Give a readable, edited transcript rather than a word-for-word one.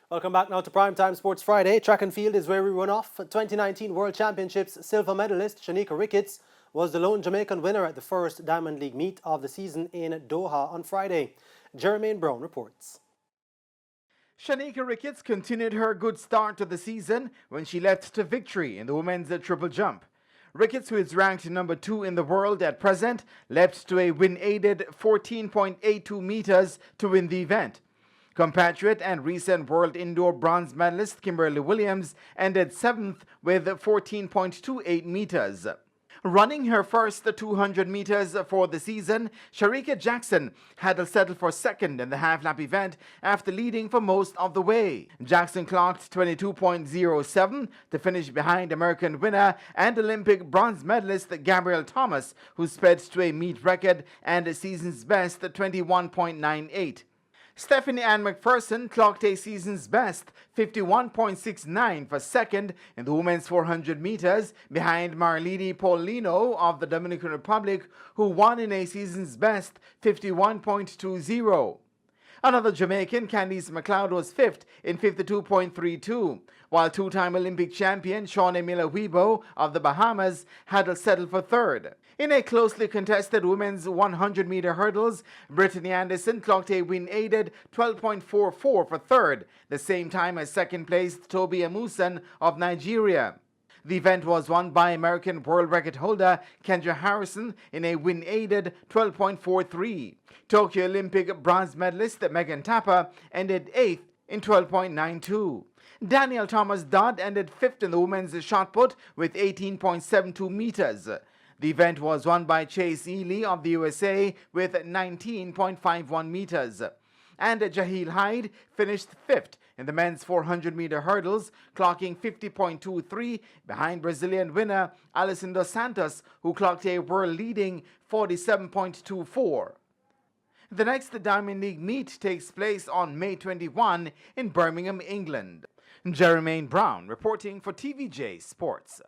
Welcome back now to Primetime Sports Friday. Track and field is where we run off. 2019 World Championships silver medalist Shanika Ricketts was the lone Jamaican winner at the first Diamond League meet of the season in Doha on Friday. Jermaine Brown reports. Shanika Ricketts continued her good start to the season when she left to victory in the women's triple jump. Ricketts, who is ranked number 2 in the world at present, leapt to a wind-aided 14.82 meters to win the event. Compatriot and recent world indoor bronze medalist Kimberly Williams ended 7th with 14.28 meters. Running her first 200 meters for the season, Sharika Jackson had to settle for second in the half-lap event after leading for most of the way. Jackson clocked 22.07 to finish behind American winner and Olympic bronze medalist Gabrielle Thomas, who sped to a meet record and a season's best 21.98. Stephanie Ann McPherson clocked a season's best 51.69 for second in the women's 400 meters behind Marlene Paulino of the Dominican Republic, who won in a season's best 51.20. Another Jamaican, Candice McLeod, was 5th in 52.32, while two-time Olympic champion Shawnee Miller-Weibo of the Bahamas had to settle for 3rd. In a closely contested women's 100-meter hurdles, Brittany Anderson clocked a wind-aided 12.44 for 3rd, the same time as second-placed Toby Amusan of Nigeria. The event was won by American world record holder Kendra Harrison in a wind-aided 12.43. Tokyo Olympic bronze medalist Megan Tapper ended 8th in 12.92. Danielle Thomas Dodd ended 5th in the women's shot put with 18.72 meters. The event was won by Chase Ely of the USA with 19.51 meters. And Jaheel Hyde finished 5th in the men's 400-meter hurdles, clocking 50.23 behind Brazilian winner Alison dos Santos, who clocked a world-leading 47.24. The next Diamond League meet takes place on May 21 in Birmingham, England. Jermaine Brown reporting for TVJ Sports.